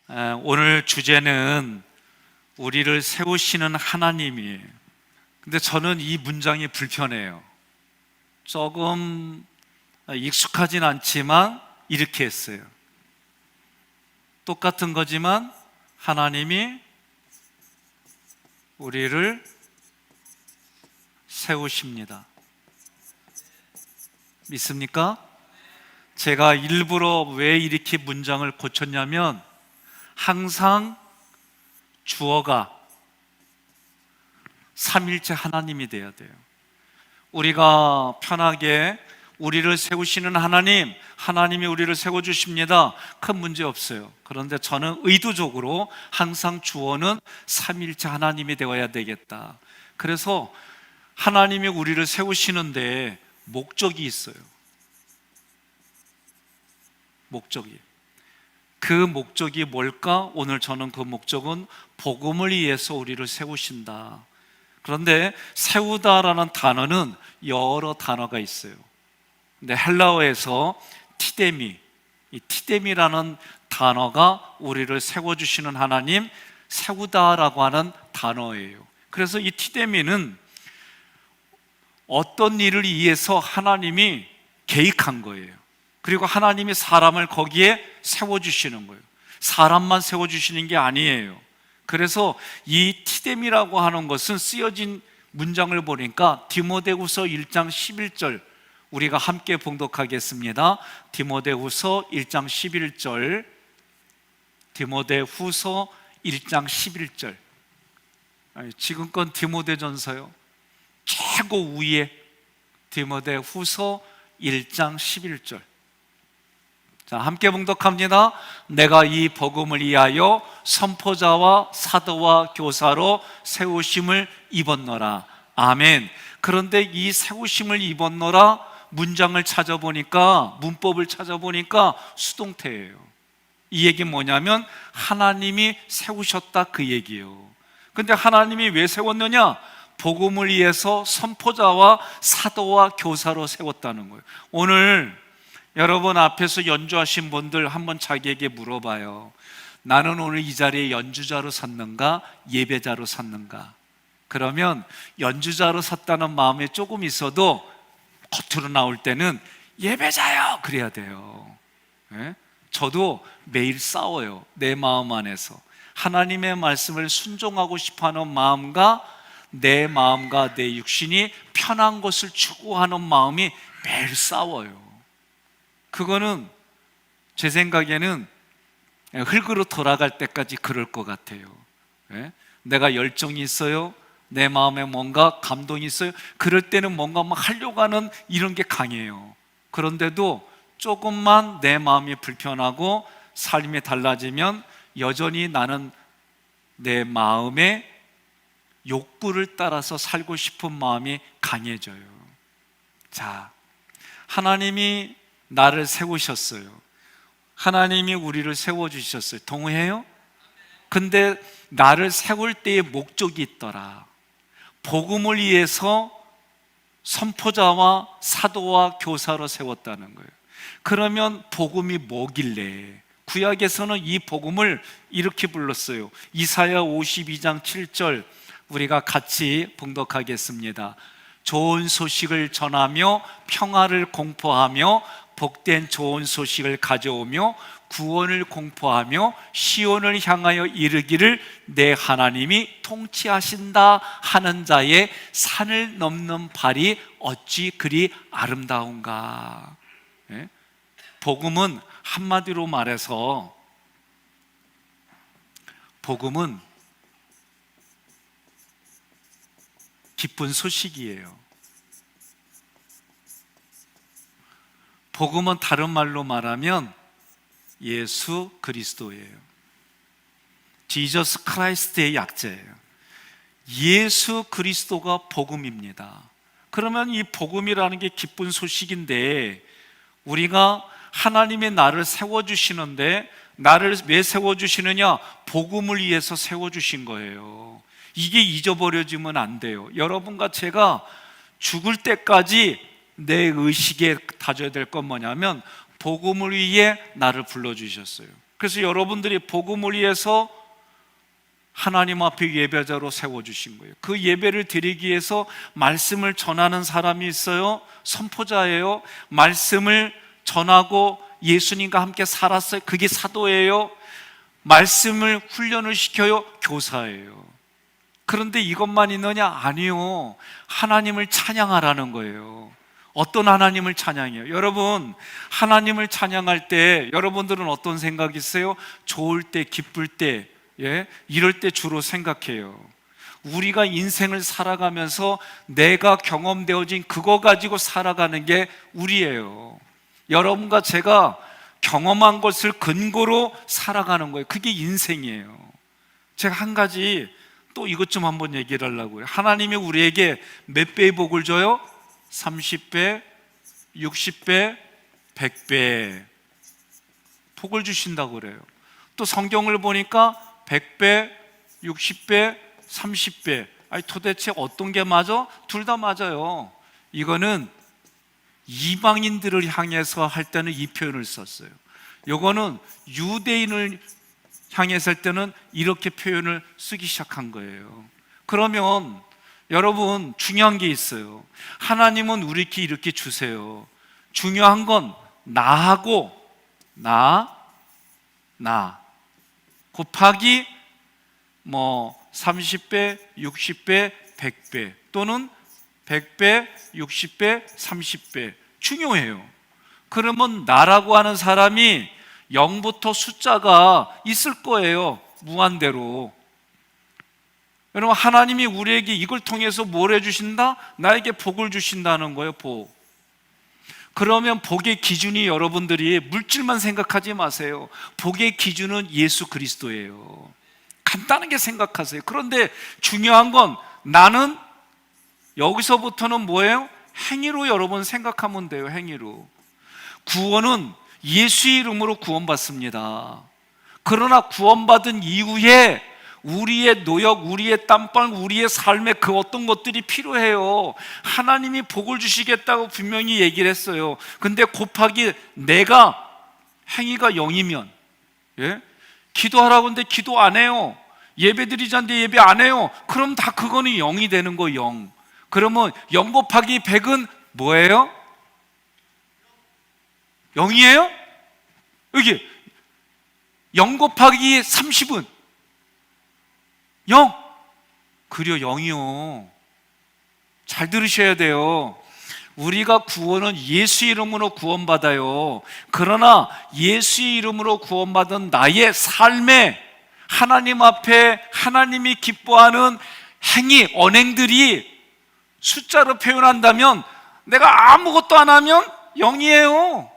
오늘 주제는 우리를 세우시는 하나님이에요. 근데 저는 이 문장이 불편해요. 조금 익숙하진 않지만 이렇게 했어요. 똑같은 거지만 하나님이 우리를 세우십니다. 믿습니까? 제가 일부러 왜 이렇게 문장을 고쳤냐면 항상 주어가 삼일체 하나님이 돼야 돼요. 우리가 편하게 우리를 세우시는 하나님, 하나님이 우리를 세워주십니다. 큰 문제 없어요. 그런데 저는 의도적으로 항상 주어는 삼일체 하나님이 되어야 되겠다. 그래서 하나님이 우리를 세우시는데 목적이 있어요. 목적이. 그 목적이 뭘까? 오늘 저는 그 목적은 복음을 위해서 우리를 세우신다. 그런데 세우다라는 단어는 여러 단어가 있어요. 근데 헬라어에서 티데미, 이 티데미라는 단어가 우리를 세워주시는 하나님, 세우다라고 하는 단어예요. 그래서 이 티데미는 어떤 일을 위해서 하나님이 계획한 거예요. 그리고 하나님이 사람을 거기에 세워주시는 거예요. 사람만 세워주시는 게 아니에요. 그래서 이 티뎀이라고 하는 것은 쓰여진 문장을 보니까 디모데후서 1장 11절 우리가 함께 봉독하겠습니다. 디모데후서 1장 11절, 디모데후서 1장 11절. 지금껏 디모데전서요. 최고 위에 디모데후서 1장 11절. 자, 함께 봉독합니다. 내가 이 복음을 위하여 선포자와 사도와 교사로 세우심을 입었노라. 아멘. 그런데 이 세우심을 입었노라 문장을 찾아보니까, 문법을 찾아보니까 수동태예요. 이 얘기 뭐냐면 하나님이 세우셨다 그 얘기예요. 근데 하나님이 왜 세웠느냐? 복음을 위해서 선포자와 사도와 교사로 세웠다는 거예요. 오늘 여러분 앞에서 연주하신 분들 한번 자기에게 물어봐요. 나는 오늘 이 자리에 연주자로 섰는가? 예배자로 섰는가? 그러면 연주자로 섰다는 마음이 조금 있어도 겉으로 나올 때는 예배자요! 그래야 돼요. 네? 저도 매일 싸워요. 내 마음 안에서 하나님의 말씀을 순종하고 싶어하는 마음과 내 마음과 내 육신이 편한 것을 추구하는 마음이 매일 싸워요. 그거는 제 생각에는 흙으로 돌아갈 때까지 그럴 것 같아요. 내가 열정이 있어요. 내 마음에 뭔가 감동이 있어요. 그럴 때는 뭔가 막 하려고 하는 이런 게 강해요. 그런데도 조금만 내 마음이 불편하고 삶이 달라지면 여전히 나는 내 마음의 욕구를 따라서 살고 싶은 마음이 강해져요. 자, 하나님이 나를 세우셨어요. 하나님이 우리를 세워주셨어요. 동의해요? 근데 나를 세울 때의 목적이 있더라. 복음을 위해서 선포자와 사도와 교사로 세웠다는 거예요. 그러면 복음이 뭐길래? 구약에서는 이 복음을 이렇게 불렀어요. 이사야 52장 7절 우리가 같이 봉독하겠습니다. 좋은 소식을 전하며 평화를 공포하며 복된 좋은 소식을 가져오며 구원을 공포하며 시온을 향하여 이르기를 내 하나님이 통치하신다 하는 자의 산을 넘는 발이 어찌 그리 아름다운가. 복음은 한마디로 말해서 복음은 기쁜 소식이에요. 복음은 다른 말로 말하면 예수 그리스도예요. 지저스 크라이스트의 약자예요. 예수 그리스도가 복음입니다. 그러면 이 복음이라는 게 기쁜 소식인데 우리가 하나님이 나를 세워주시는데 나를 왜 세워주시느냐? 복음을 위해서 세워주신 거예요. 이게 잊어버려지면 안 돼요. 여러분과 제가 죽을 때까지 내 의식에 다져야 될 건 뭐냐면 복음을 위해 나를 불러주셨어요. 그래서 여러분들이 복음을 위해서 하나님 앞에 예배자로 세워주신 거예요. 그 예배를 드리기 위해서 말씀을 전하는 사람이 있어요. 선포자예요. 말씀을 전하고 예수님과 함께 살았어요. 그게 사도예요. 말씀을 훈련을 시켜요. 교사예요. 그런데 이것만 있느냐? 아니요. 하나님을 찬양하라는 거예요. 어떤 하나님을 찬양해요? 여러분, 하나님을 찬양할 때 여러분들은 어떤 생각이 있어요? 좋을 때, 기쁠 때, 이럴 때 주로 생각해요. 우리가 인생을 살아가면서 내가 경험되어진 그거 가지고 살아가는 게 우리예요. 여러분과 제가 경험한 것을 근거로 살아가는 거예요. 그게 인생이에요. 제가 한 가지 또 이것 좀 한번 얘기를 하려고요. 하나님이 우리에게 몇 배의 복을 줘요? 30배, 60배, 100배 복을 주신다고 그래요. 또 성경을 보니까 100배, 60배, 30배. 아니 도대체 어떤 게 맞아? 둘 다 맞아요. 이거는 이방인들을 향해서 할 때는 이 표현을 썼어요. 요거는 유대인을 향해서 할 때는 이렇게 표현을 쓰기 시작한 거예요. 그러면 여러분 중요한 게 있어요. 하나님은 우리께 이렇게 주세요. 중요한 건 나하고 나 곱하기 30배, 60배, 100배 또는 100배, 60배, 30배 중요해요. 그러면 나라고 하는 사람이 0부터 숫자가 있을 거예요. 무한대로. 여러분 하나님이 우리에게 이걸 통해서 뭘 해주신다? 나에게 복을 주신다는 거예요. 복. 그러면 복의 기준이 여러분들이 물질만 생각하지 마세요. 복의 기준은 예수 그리스도예요. 간단하게 생각하세요. 그런데 중요한 건 나는 여기서부터는 뭐예요? 행위로 여러분 생각하면 돼요. 행위로. 구원은 예수의 이름으로 구원받습니다. 그러나 구원받은 이후에 우리의 노력, 우리의 땀방, 우리의 삶에 그 어떤 것들이 필요해요. 하나님이 복을 주시겠다고 분명히 얘기를 했어요. 근데 곱하기 내가 행위가 0이면 기도하라고 하는데 기도 안 해요. 예배 드리자는데 예배 안 해요. 그럼 다 그거는 0이 되는 거 0. 그러면 0 곱하기 100은 뭐예요? 0이에요? 여기 0 곱하기 30은 0. 그려 0이요. 잘 들으셔야 돼요. 우리가 구원은 예수 이름으로 구원받아요. 그러나 예수 이름으로 구원받은 나의 삶에 하나님 앞에 하나님이 기뻐하는 행위, 언행들이 숫자로 표현한다면 내가 아무것도 안 하면 0이에요.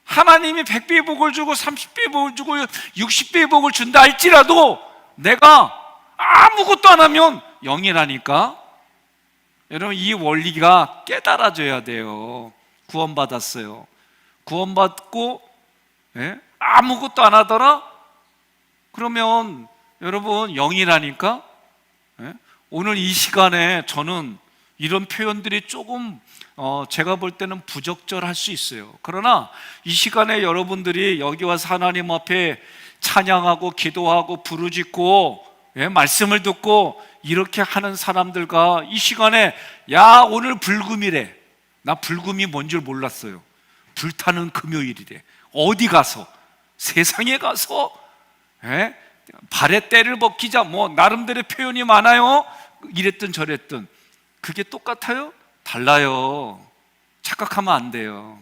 하나님이 100배의 복을 주고 30배의 복을 주고 60배의 복을 준다 할지라도 내가 아무것도 안 하면 0이라니까. 여러분 이 원리가 깨달아져야 돼요. 구원받았어요. 구원받고 아무것도 안 하더라? 그러면 여러분 0이라니까. 오늘 이 시간에 저는 이런 표현들이 조금 제가 볼 때는 부적절할 수 있어요. 그러나 이 시간에 여러분들이 여기 와서 하나님 앞에 찬양하고 기도하고 부르짖고 말씀을 듣고 이렇게 하는 사람들과 이 시간에 야 오늘 불금이래. 나 불금이 뭔 줄 몰랐어요. 불타는 금요일이래. 어디 가서 세상에 가서 발에 때를 벗기자 뭐 나름대로 표현이 많아요. 이랬든 저랬든 그게 똑같아요? 달라요. 착각하면 안 돼요.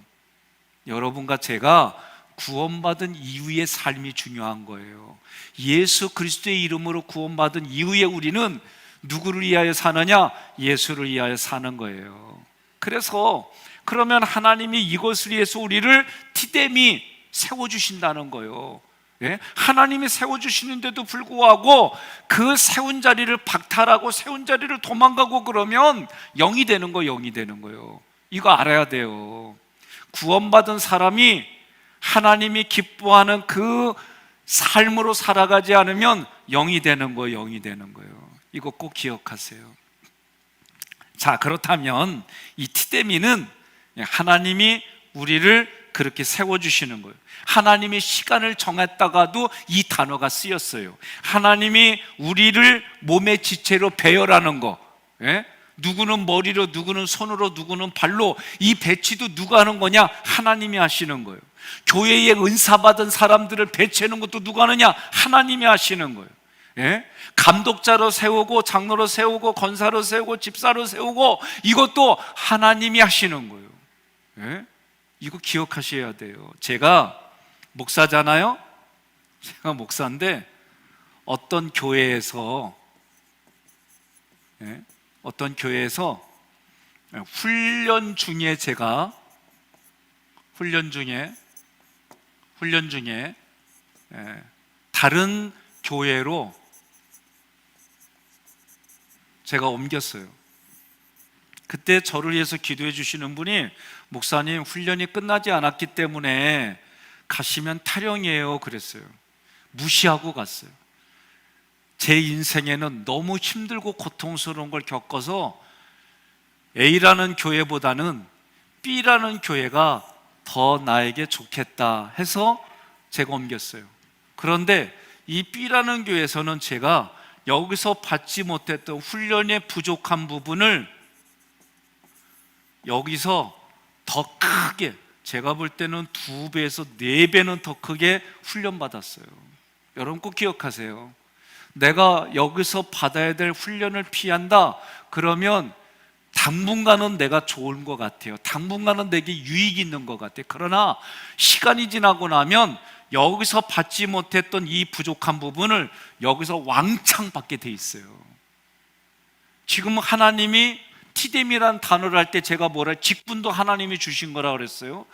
여러분과 제가 구원받은 이후의 삶이 중요한 거예요. 예수 그리스도의 이름으로 구원받은 이후에 우리는 누구를 위하여 사느냐? 예수를 위하여 사는 거예요. 그래서 그러면 하나님이 이것을 위해서 우리를 티데미 세워주신다는 거예요. 하나님이 세워주시는데도 불구하고 그 세운 자리를 박탈하고 세운 자리를 도망가고 그러면 0이 되는 거예요. 0이 되는 거예요. 이거 알아야 돼요. 구원받은 사람이 하나님이 기뻐하는 그 삶으로 살아가지 않으면 0이 되는 거예요. 0이 되는 거예요. 이거 꼭 기억하세요. 자, 그렇다면 이 티데미는 하나님이 우리를 그렇게 세워주시는 거예요. 하나님이 시간을 정했다가도 이 단어가 쓰였어요. 하나님이 우리를 몸의 지체로 배열하는 거, 예? 누구는 머리로, 누구는 손으로, 누구는 발로, 이 배치도 누가 하는 거냐? 하나님이 하시는 거예요. 교회에 은사 받은 사람들을 배치하는 것도 누가 하느냐? 하나님이 하시는 거예요. 예? 감독자로 세우고, 장로로 세우고, 권사로 세우고, 집사로 세우고, 이것도 하나님이 하시는 거예요. 예? 이거 기억하셔야 돼요. 제가 목사잖아요. 제가 목사인데 어떤 교회에서 훈련 중에 다른 교회로 제가 옮겼어요. 그때 저를 위해서 기도해 주시는 분이, 목사님, 훈련이 끝나지 않았기 때문에 가시면 타령이에요 그랬어요. 무시하고 갔어요. 제 인생에는 너무 힘들고 고통스러운 걸 겪어서 A라는 교회보다는 B라는 교회가 더 나에게 좋겠다 해서 제가 옮겼어요. 그런데 이 B라는 교회에서는 제가 여기서 받지 못했던 훈련의 부족한 부분을 여기서 더 크게, 제가 볼 때는 2배에서 4배는 더 크게 훈련받았어요. 여러분 꼭 기억하세요. 내가 여기서 받아야 될 훈련을 피한다 그러면 당분간은 내가 좋은 것 같아요. 당분간은 내게 유익이 있는 것 같아요. 그러나 시간이 지나고 나면 여기서 받지 못했던 이 부족한 부분을 여기서 왕창 받게 돼 있어요. 지금 하나님이 티뎀이라는 단어를 할 때 제가 직분도 하나님이 주신 거라 그랬어요.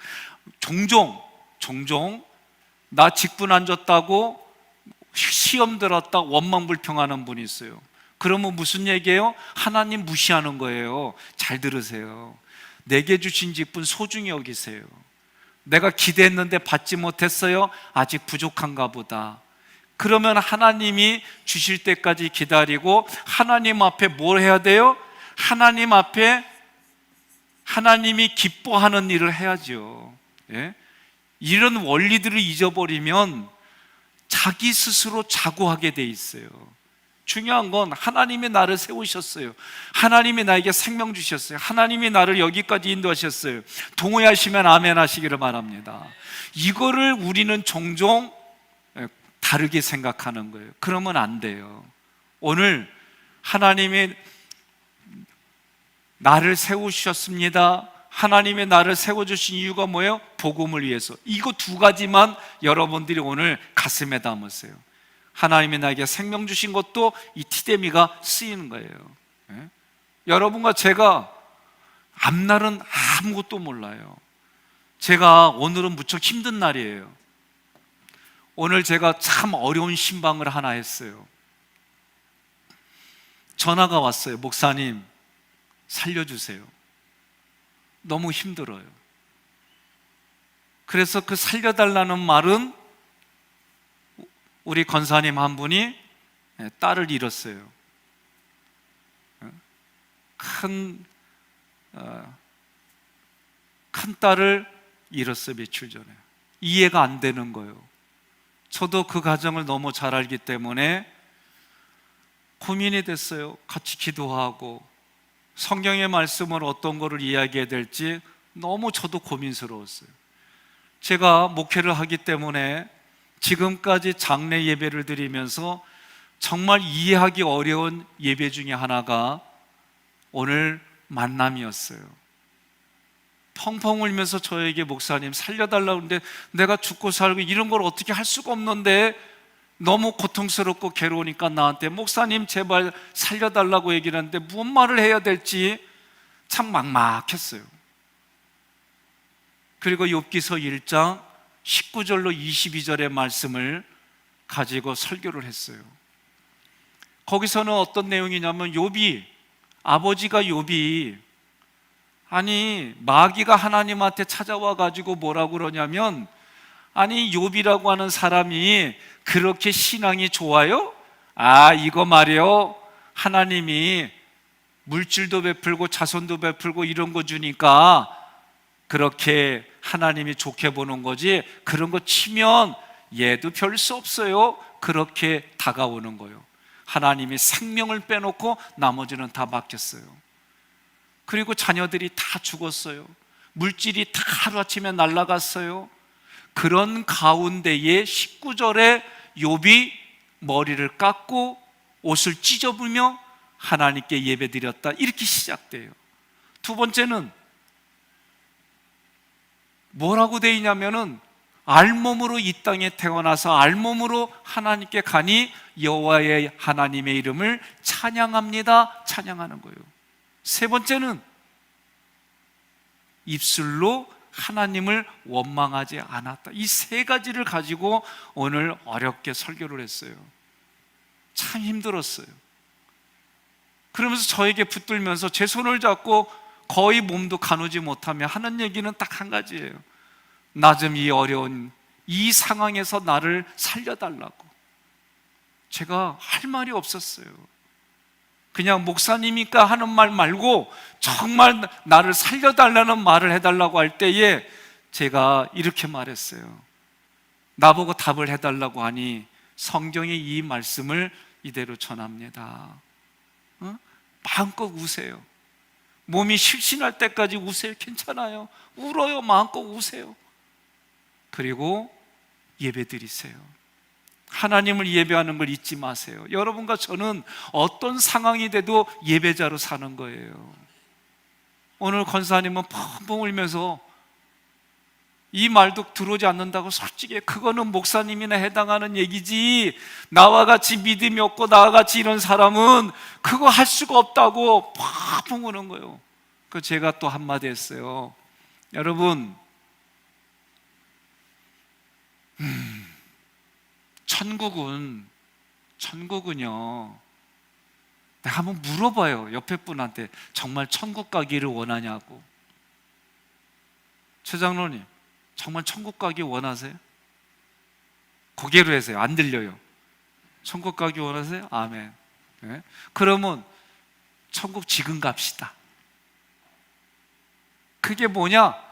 종종 나 직분 안 줬다고 시험 들었다 원망불평하는 분이 있어요. 그러면 무슨 얘기예요? 하나님 무시하는 거예요. 잘 들으세요. 내게 주신 직분 소중히 여기세요. 내가 기대했는데 받지 못했어요. 아직 부족한가 보다. 그러면 하나님이 주실 때까지 기다리고 하나님 앞에 뭘 해야 돼요? 하나님 앞에 하나님이 기뻐하는 일을 해야죠. 예? 이런 원리들을 잊어버리면 자기 스스로 자고하게 돼 있어요. 중요한 건 하나님이 나를 세우셨어요. 하나님이 나에게 생명 주셨어요. 하나님이 나를 여기까지 인도하셨어요. 동의하시면 아멘 하시기를 바랍니다. 이거를 우리는 종종 다르게 생각하는 거예요. 그러면 안 돼요. 오늘 하나님이 나를 세우셨습니다. 하나님의 나를 세워주신 이유가 뭐예요? 복음을 위해서. 이거 2가지만 여러분들이 오늘 가슴에 담으세요. 하나님이 나에게 생명 주신 것도 이 티데미가 쓰이는 거예요. 예? 여러분과 제가 앞날은 아무것도 몰라요. 제가 오늘은 무척 힘든 날이에요. 오늘 제가 참 어려운 신방을 하나 했어요. 전화가 왔어요. 목사님, 살려주세요. 너무 힘들어요. 그래서 그 살려달라는 말은 우리 권사님 한 분이 딸을 잃었어요. 큰 딸을 잃었어요. 며칠 전에. 이해가 안 되는 거예요. 저도 그 가정을 너무 잘 알기 때문에 고민이 됐어요. 같이 기도하고 성경의 말씀을 어떤 거를 이야기해야 될지 너무 저도 고민스러웠어요. 제가 목회를 하기 때문에 지금까지 장례 예배를 드리면서 정말 이해하기 어려운 예배 중에 하나가 오늘 만남이었어요. 펑펑 울면서 저에게 목사님 살려달라고 하는데 내가 죽고 살고 이런 걸 어떻게 할 수가 없는데 너무 고통스럽고 괴로우니까 나한테 목사님 제발 살려달라고 얘기를 하는데 무슨 말을 해야 될지 참 막막했어요. 그리고 욥기서 1장 19절로 22절의 말씀을 가지고 설교를 했어요. 거기서는 어떤 내용이냐면 아버지가 욥이 아니 마귀가 하나님한테 찾아와 가지고 뭐라고 그러냐면 아니 욥이라고 하는 사람이 그렇게 신앙이 좋아요? 이거 말이요, 하나님이 물질도 베풀고 자손도 베풀고 이런 거 주니까 그렇게 하나님이 좋게 보는 거지, 그런 거 치면 얘도 별 수 없어요, 그렇게 다가오는 거예요. 하나님이 생명을 빼놓고 나머지는 다 맡겼어요. 그리고 자녀들이 다 죽었어요. 물질이 다 하루아침에 날아갔어요. 그런 가운데에 19절에 욥이 머리를 깎고 옷을 찢어부며 하나님께 예배드렸다, 이렇게 시작돼요. 두 번째는 뭐라고 되어 있냐면은 알몸으로 이 땅에 태어나서 알몸으로 하나님께 가니 여호와의 하나님의 이름을 찬양합니다, 찬양하는 거예요. 세 번째는 입술로 하나님을 원망하지 않았다. 이 세 가지를 가지고 오늘 어렵게 설교를 했어요. 참 힘들었어요. 그러면서 저에게 붙들면서 제 손을 잡고 거의 몸도 가누지 못하며 하는 얘기는 딱 한 가지예요. 나 좀 이 어려운 이 상황에서 나를 살려달라고. 제가 할 말이 없었어요. 그냥 목사님이니까 하는 말 말고 정말 나를 살려달라는 말을 해달라고 할 때에 제가 이렇게 말했어요. 나보고 답을 해달라고 하니 성경의 이 말씀을 이대로 전합니다. 마음껏 우세요. 몸이 실신할 때까지 우세요. 괜찮아요. 울어요. 마음껏 우세요. 그리고 예배드리세요. 하나님을 예배하는 걸 잊지 마세요. 여러분과 저는 어떤 상황이 돼도 예배자로 사는 거예요. 오늘 권사님은 펑펑 울면서 이 말도 들어오지 않는다고, 솔직히 그거는 목사님이나 해당하는 얘기지, 나와 같이 믿음이 없고 나와 같이 이런 사람은 그거 할 수가 없다고 펑펑 우는 거예요. 그 제가 또 한마디 했어요. 여러분, 천국은요, 내가 한번 물어봐요. 옆에 분한테 정말 천국 가기를 원하냐고. 최 장로님, 정말 천국 가기 원하세요? 고개로 해서요. 안 들려요. 천국 가기 원하세요? 아멘. 네? 그러면 천국 지금 갑시다. 그게 뭐냐?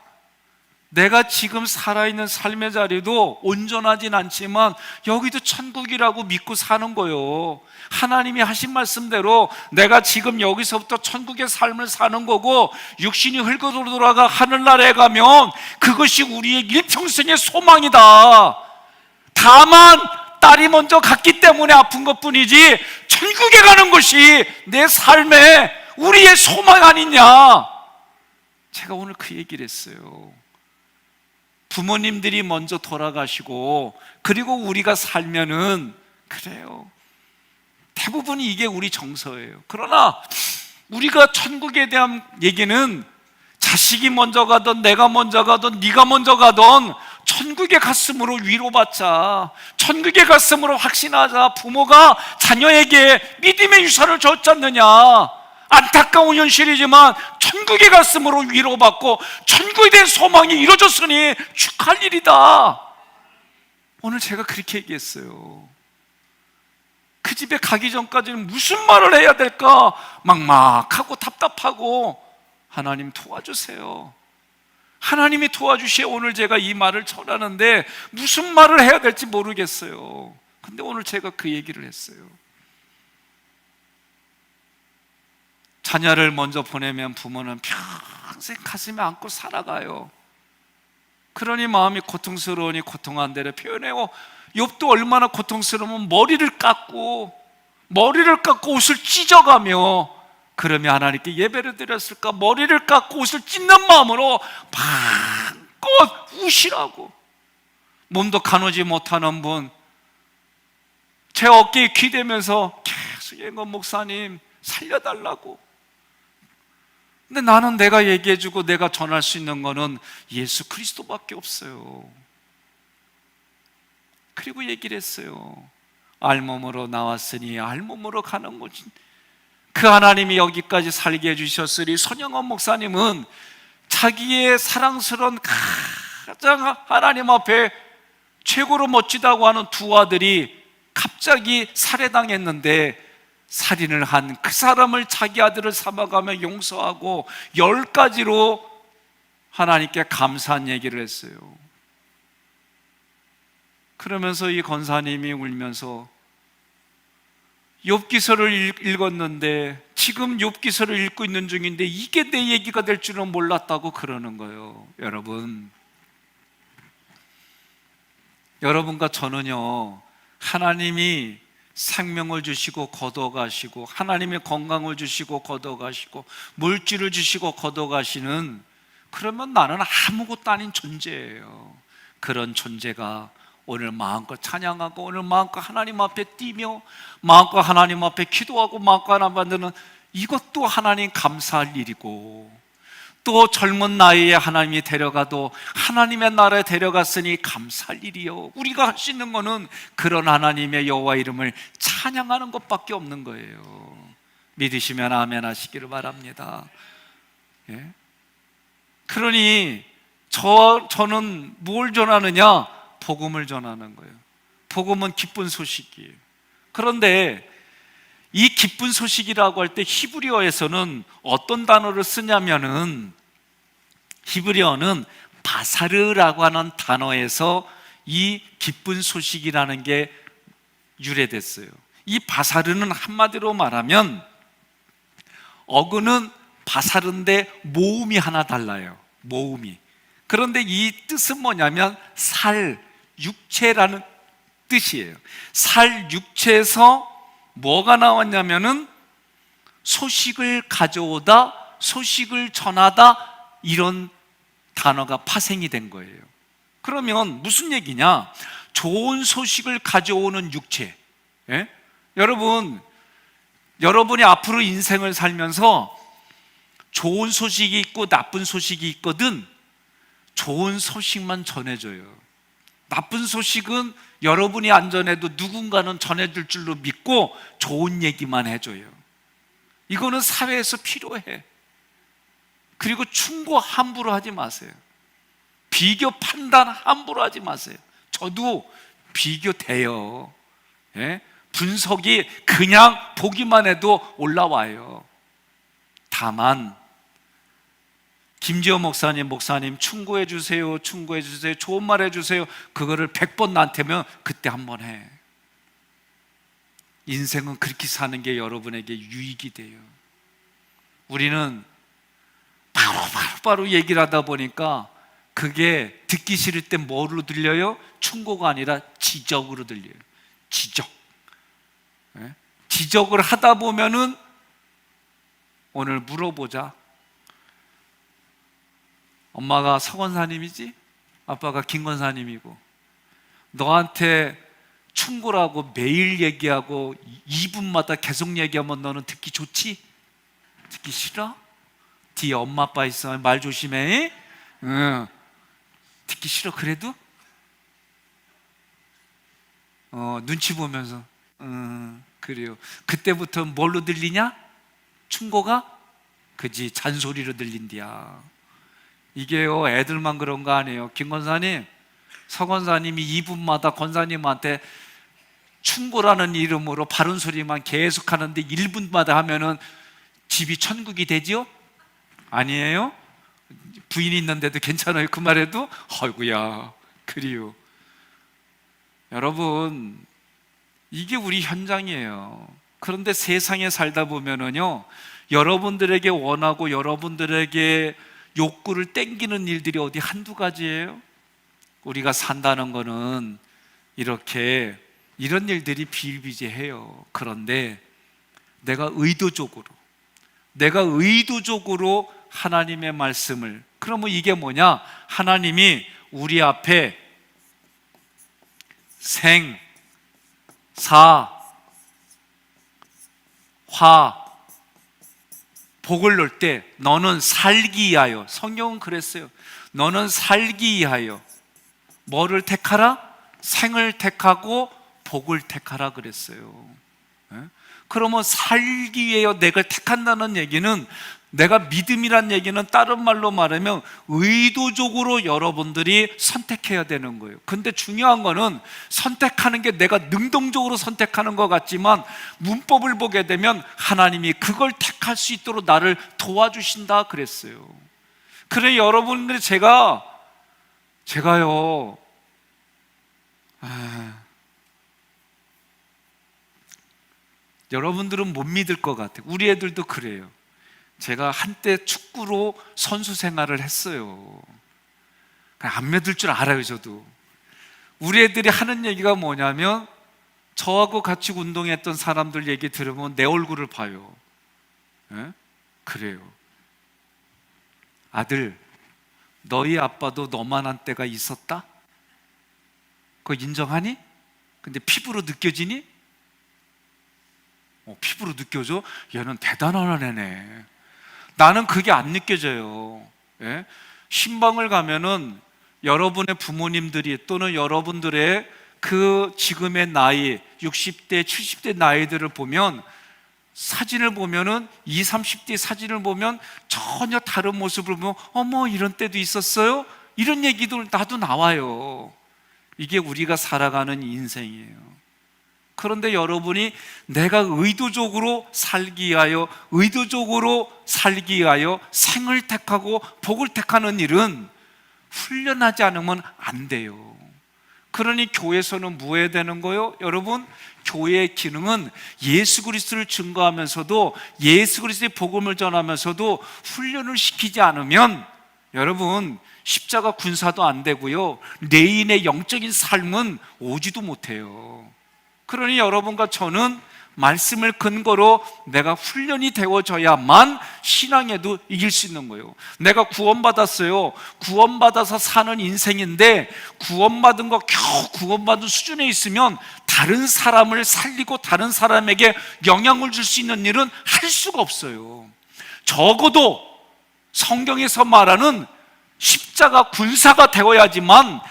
내가 지금 살아있는 삶의 자리도 온전하진 않지만 여기도 천국이라고 믿고 사는 거예요. 하나님이 하신 말씀대로 내가 지금 여기서부터 천국의 삶을 사는 거고, 육신이 흙으로 돌아가 하늘나라에 가면 그것이 우리의 일평생의 소망이다. 다만 딸이 먼저 갔기 때문에 아픈 것뿐이지 천국에 가는 것이 내 삶의 우리의 소망 아니냐. 제가 오늘 그 얘기를 했어요. 부모님들이 먼저 돌아가시고 그리고 우리가 살면은 그래요. 대부분이 이게 우리 정서예요. 그러나 우리가 천국에 대한 얘기는 자식이 먼저 가든 내가 먼저 가든 네가 먼저 가든 천국에 갔음으로 위로받자, 천국에 갔음으로 확신하자. 부모가 자녀에게 믿음의 유산을 줬지 않느냐. 안타까운 현실이지만 천국에 갔음으로 위로받고 천국에 대한 소망이 이루어졌으니 축하할 일이다. 오늘 제가 그렇게 얘기했어요. 그 집에 가기 전까지는 무슨 말을 해야 될까 막막하고 답답하고, 하나님 도와주세요. 하나님이 도와주시에 오늘 제가 이 말을 전하는데 무슨 말을 해야 될지 모르겠어요. 근데 오늘 제가 그 얘기를 했어요. 자녀를 먼저 보내면 부모는 평생 가슴에 안고 살아가요. 그러니 마음이 고통스러우니 고통한 대로 표현해요. 욥도 얼마나 고통스러우면 머리를 깎고 옷을 찢어가며, 그러면 하나님께 예배를 드렸을까? 머리를 깎고 옷을 찢는 마음으로 마음껏 우시라고. 몸도 가누지 못하는 분, 제 어깨에 기대면서 계속 예건 목사님 살려달라고. 근데 나는 내가 얘기해주고 내가 전할 수 있는 거는 예수 그리스도밖에 없어요. 그리고 얘기를 했어요. 알몸으로 나왔으니 알몸으로 가는 거지. 그 하나님이 여기까지 살게 해주셨으니 손영원 목사님은 자기의 사랑스러운 가장 하나님 앞에 최고로 멋지다고 하는 두 아들이 갑자기 살해당했는데, 살인을 한 그 사람을 자기 아들을 삼아가며 용서하고 10가지로 하나님께 감사한 얘기를 했어요. 그러면서 이 권사님이 울면서 욥기서를 읽었는데 지금 욥기서를 읽고 있는 중인데 이게 내 얘기가 될 줄은 몰랐다고 그러는 거예요. 여러분과 저는요, 하나님이 생명을 주시고 거둬가시고, 하나님이 건강을 주시고 거둬가시고, 물질을 주시고 거둬가시는, 그러면 나는 아무것도 아닌 존재예요. 그런 존재가 오늘 마음껏 찬양하고, 오늘 마음껏 하나님 앞에 뛰며, 마음껏 하나님 앞에 기도하고, 마음껏 하나님 만드는, 이것도 하나님 감사할 일이고, 또 젊은 나이에 하나님이 데려가도 하나님의 나라에 데려갔으니 감사할 일이요. 우리가 할 수 있는 거는 그런 하나님의 여호와 이름을 찬양하는 것밖에 없는 거예요. 믿으시면 아멘 하시기를 바랍니다. 예? 그러니 저는 뭘 전하느냐? 복음을 전하는 거예요. 복음은 기쁜 소식이에요. 그런데 이 기쁜 소식이라고 할 때 히브리어에서는 어떤 단어를 쓰냐면은, 히브리어는 바사르라고 하는 단어에서 이 기쁜 소식이라는 게 유래됐어요. 이 바사르는 한마디로 말하면, 어근은 바사르인데 모음이 하나 달라요. 모음이. 그런데 이 뜻은 뭐냐면 살, 육체라는 뜻이에요. 살, 육체에서 뭐가 나왔냐면은 소식을 가져오다, 소식을 전하다, 이런 단어가 파생이 된 거예요. 그러면 무슨 얘기냐? 좋은 소식을 가져오는 육체. 예? 여러분이 앞으로 인생을 살면서 좋은 소식이 있고 나쁜 소식이 있거든. 좋은 소식만 전해줘요. 나쁜 소식은 여러분이 안 전해도 누군가는 전해줄 줄로 믿고 좋은 얘기만 해줘요. 이거는 사회에서 필요해. 그리고 충고 함부로 하지 마세요. 비교 판단 함부로 하지 마세요. 저도 비교돼요. 예? 분석이 그냥 보기만 해도 올라와요. 다만 김지호 목사님 충고해 주세요, 좋은 말 해주세요, 그거를 100번 나한테면 그때 한번 해. 인생은 그렇게 사는 게 여러분에게 유익이 돼요. 우리는 바로 얘기를 하다 보니까 그게 듣기 싫을 때 뭐로 들려요? 충고가 아니라 지적으로 들려요. 지적. 지적을 하다 보면은, 오늘 물어보자. 엄마가 서건사님이지? 아빠가 김건사님이고, 너한테 충고라고 매일 얘기하고 2분마다 계속 얘기하면 너는 듣기 좋지? 듣기 싫어? 뒤에 엄마 아빠 있어, 말 조심해. 응. 듣기 싫어 그래도? 눈치 보면서 그래요. 그때부터 뭘로 들리냐? 충고가? 그지, 잔소리로 들린디야. 이게요, 애들만 그런 거 아니에요. 김 권사님, 서 권사님이 2분마다 권사님한테 충고라는 이름으로 바른 소리만 계속 하는데 1분마다 하면은 집이 천국이 되지요? 아니에요? 부인이 있는데도 괜찮아요? 그 말해도? 아이고야, 그리요. 여러분, 이게 우리 현장이에요. 그런데 세상에 살다 보면은요, 여러분들에게 원하고 여러분들에게 욕구를 땡기는 일들이 어디 한두 가지예요? 우리가 산다는 거는 이렇게 이런 일들이 비일비재해요. 그런데 내가 의도적으로 하나님의 말씀을, 그러면 이게 뭐냐? 하나님이 우리 앞에 생, 사, 화, 복을 넣을 때 너는 살기 위하여, 성경은 그랬어요. 너는 살기 위하여 뭐를 택하라? 생을 택하고 복을 택하라 그랬어요. 그러면 살기 위하여 내가 택한다는 얘기는, 내가 믿음이란 얘기는 다른 말로 말하면 의도적으로 여러분들이 선택해야 되는 거예요. 근데 중요한 거는 선택하는 게 내가 능동적으로 선택하는 것 같지만, 문법을 보게 되면 하나님이 그걸 택할 수 있도록 나를 도와주신다 그랬어요. 그래 여러분들이 제가요 여러분들은 못 믿을 것 같아요. 우리 애들도 그래요. 제가 한때 축구로 선수 생활을 했어요. 안 믿을 줄 알아요. 저도. 우리 애들이 하는 얘기가 뭐냐면, 저하고 같이 운동했던 사람들 얘기 들으면 내 얼굴을 봐요. 예? 그래요. 아들, 너희 아빠도 너만한 때가 있었다? 그거 인정하니? 근데 피부로 느껴지니? 피부로 느껴져? 얘는 대단한 애네. 나는 그게 안 느껴져요. 예? 신방을 가면은 여러분의 부모님들이 또는 여러분들의 그 지금의 나이 60대, 70대 나이들을 보면, 사진을 보면은 20, 30대 사진을 보면 전혀 다른 모습을 보면 어머 이런 때도 있었어요? 이런 얘기도 나도 나와요. 이게 우리가 살아가는 인생이에요. 그런데 여러분이 내가 의도적으로 살기 위하여 생을 택하고 복을 택하는 일은 훈련하지 않으면 안 돼요. 그러니 교회에서는 뭐 해야 되는 거예요? 여러분, 교회의 기능은 예수 그리스도를 증거하면서도, 예수 그리스도의 복음을 전하면서도 훈련을 시키지 않으면 여러분 십자가 군사도 안 되고요, 내인의 영적인 삶은 오지도 못해요. 그러니 여러분과 저는 말씀을 근거로 내가 훈련이 되어져야만 신앙에도 이길 수 있는 거예요. 내가 구원받았어요. 구원받아서 사는 인생인데, 구원받은 거 겨우 구원받은 수준에 있으면 다른 사람을 살리고 다른 사람에게 영향을 줄 수 있는 일은 할 수가 없어요. 적어도 성경에서 말하는 십자가 군사가 되어야지만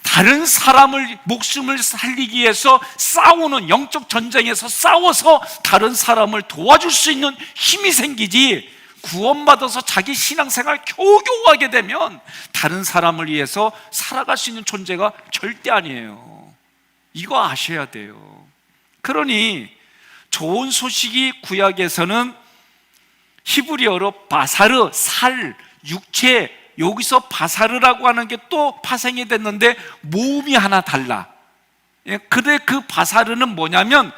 다른 사람을, 목숨을 살리기 위해서 싸우는, 영적 전쟁에서 싸워서 다른 사람을 도와줄 수 있는 힘이 생기지, 구원받아서 자기 신앙생활 겨우겨우 하게 되면 다른 사람을 위해서 살아갈 수 있는 존재가 절대 아니에요. 이거 아셔야 돼요. 그러니 좋은 소식이 구약에서는 히브리어로 바사르, 살, 육체, 여기서 바사르라고 하는 게 또 파생이 됐는데 모음이 하나 달라. 그래, 그 바사르는 뭐냐면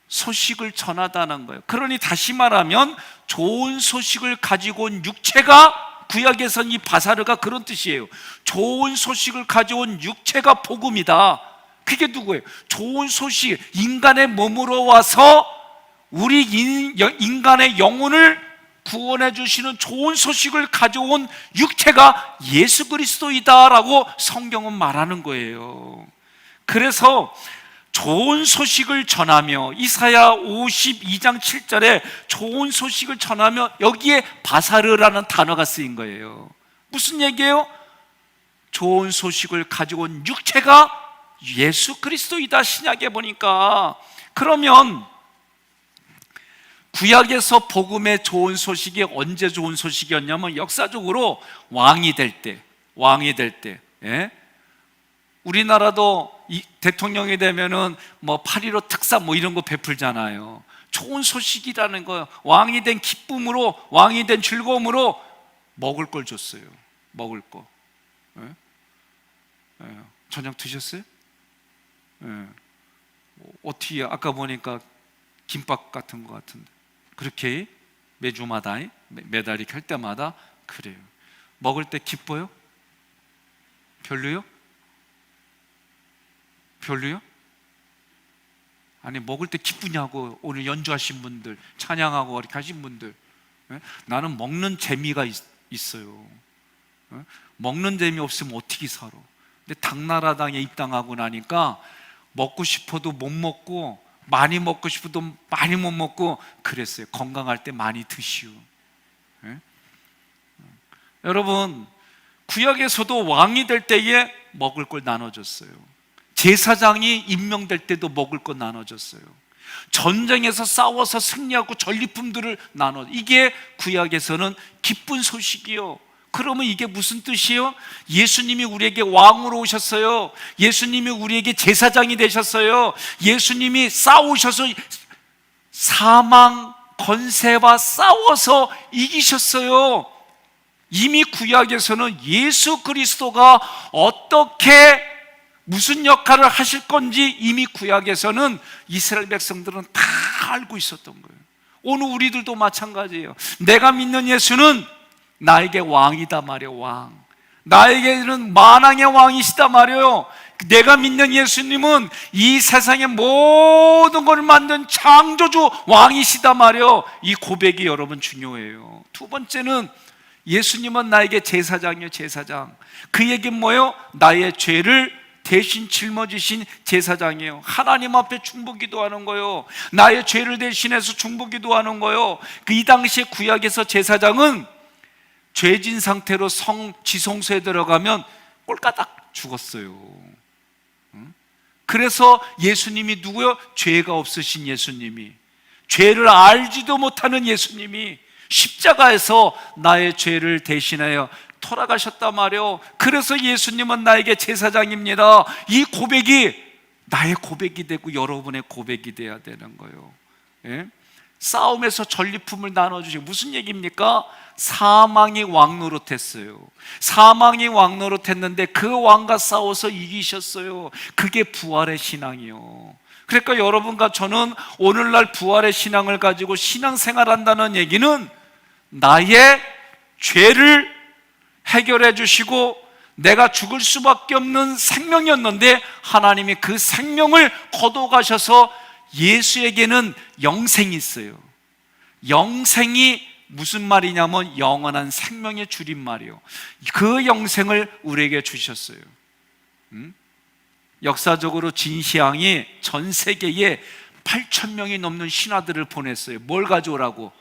소식을 전하다는 거예요. 그러니 다시 말하면 좋은 소식을 가지고 온 육체가, 구약에서는 이 바사르가 그런 뜻이에요. 좋은 소식을 가져온 육체가 복음이다. 그게 누구예요? 좋은 소식, 인간의 몸으로 와서 우리 인간의 영혼을 구원해 주시는 좋은 소식을 가져온 육체가 예수 그리스도이다라고 성경은 말하는 거예요. 그래서 좋은 소식을 전하며, 이사야 52장 7절에 좋은 소식을 전하며, 여기에 바사르라는 단어가 쓰인 거예요. 무슨 얘기예요? 좋은 소식을 가지고 온 육체가 예수 그리스도이다. 신약에 보니까. 그러면 구약에서 복음의 좋은 소식이 언제 좋은 소식이었냐면, 역사적으로 왕이 될 때. 예? 우리나라도 대통령이 되면은 뭐 8.15 특사 뭐 이런 거 베풀잖아요. 좋은 소식이라는 거예요. 왕이 된 기쁨으로, 왕이 된 즐거움으로 먹을 걸 줬어요. 먹을 거. 예? 예. 저녁 드셨어요? 예. 어떻게, 아까 보니까 김밥 같은 거 같은데. 그렇게 매주마다, 매달이 켤 때마다 그래요. 먹을 때 기뻐요? 별로요? 별로요? 아니, 먹을 때 기쁘냐고. 오늘 연주하신 분들, 찬양하고 이렇게 하신 분들. 나는 먹는 재미가 있어요. 먹는 재미 없으면 어떻게 살아? 근데 당나라당에 입당하고 나니까 먹고 싶어도 못 먹고, 많이 먹고 싶어도 많이 못 먹고 그랬어요. 건강할 때 많이 드시오. 여러분, 구약에서도 왕이 될 때에 먹을 걸 나눠줬어요. 제사장이 임명될 때도 먹을 걸 나눠줬어요. 전쟁에서 싸워서 승리하고 전리품들을 나눠. 이게 구약에서는 기쁜 소식이요. 그러면 이게 무슨 뜻이에요? 예수님이 우리에게 왕으로 오셨어요. 예수님이 우리에게 제사장이 되셨어요. 예수님이 싸우셔서 사망 권세와 싸워서 이기셨어요. 이미 구약에서는 예수 그리스도가 어떻게 무슨 역할을 하실 건지 이미 구약에서는 이스라엘 백성들은 다 알고 있었던 거예요. 오늘 우리들도 마찬가지예요. 내가 믿는 예수는 나에게 왕이다 말이에요. 왕. 나에게는 만왕의 왕이시다 말이에요. 내가 믿는 예수님은 이 세상의 모든 걸 만든 창조주 왕이시다 말이에요. 이 고백이 여러분 중요해요. 두 번째는 예수님은 나에게 제사장이에요. 제사장. 그 얘기는 뭐예요? 나의 죄를 대신 짊어지신 제사장이에요. 하나님 앞에 중보기도하는 거예요. 나의 죄를 대신해서 중보기도하는 거예요. 이 당시에 구약에서 제사장은 죄진 상태로 지성소에 들어가면 꼴까닥 죽었어요. 그래서 예수님이 누구요? 죄가 없으신 예수님이, 죄를 알지도 못하는 예수님이 십자가에서 나의 죄를 대신하여 돌아가셨단 말이에요. 그래서 예수님은 나에게 제사장입니다. 이 고백이 나의 고백이 되고 여러분의 고백이 돼야 되는 거예요. 예? 싸움에서 전리품을 나눠주시고, 무슨 얘기입니까? 사망이 왕 노릇했어요. 사망이 왕 노릇했는데 그 왕과 싸워서 이기셨어요. 그게 부활의 신앙이요. 그러니까 여러분과 저는 오늘날 부활의 신앙을 가지고 신앙생활한다는 얘기는 나의 죄를 해결해 주시고 내가 죽을 수밖에 없는 생명이었는데 하나님이 그 생명을 거둬가셔서 예수에게는 영생이 있어요. 영생이 무슨 말이냐면 영원한 생명의 줄임말이요. 그 영생을 우리에게 주셨어요. 역사적으로 진시황이 전 세계에 8,000명이 넘는 신하들을 보냈어요. 뭘 가져오라고?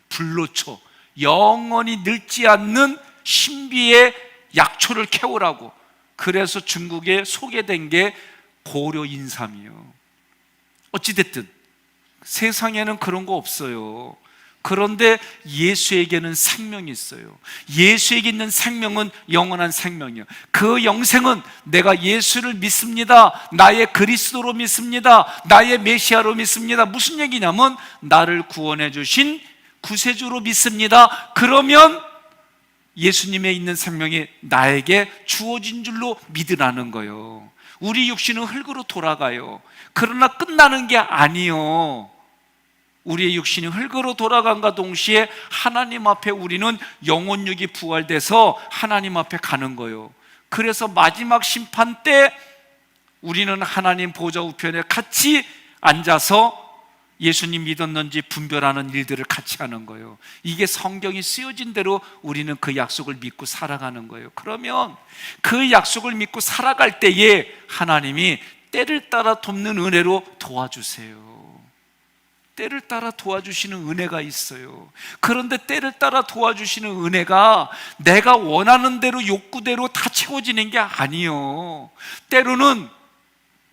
불로초, 영원히 늙지 않는 신비의 약초를 캐오라고. 그래서 중국에 소개된 게 고려 인삼이요. 어찌됐든 세상에는 그런 거 없어요. 그런데 예수에게는 생명이 있어요. 예수에게 있는 생명은 영원한 생명이에요. 그 영생은 내가 예수를 믿습니다, 나의 그리스도로 믿습니다, 나의 메시아로 믿습니다. 무슨 얘기냐면 나를 구원해 주신 구세주로 믿습니다. 그러면 예수님에 있는 생명이 나에게 주어진 줄로 믿으라는 거예요. 우리 육신은 흙으로 돌아가요. 그러나 끝나는 게 아니요. 우리의 육신이 흙으로 돌아간과 동시에 하나님 앞에 우리는 영혼육이 부활돼서 하나님 앞에 가는 거예요. 그래서 마지막 심판 때 우리는 하나님 보좌 우편에 같이 앉아서 예수님 믿었는지 분별하는 일들을 같이 하는 거예요. 이게 성경이 쓰여진 대로 우리는 그 약속을 믿고 살아가는 거예요. 그러면 그 약속을 믿고 살아갈 때에 하나님이 때를 따라 돕는 은혜로 도와주세요. 때를 따라 도와주시는 은혜가 있어요. 그런데 때를 따라 도와주시는 은혜가 내가 원하는 대로 욕구대로 다 채워지는 게 아니에요. 때로는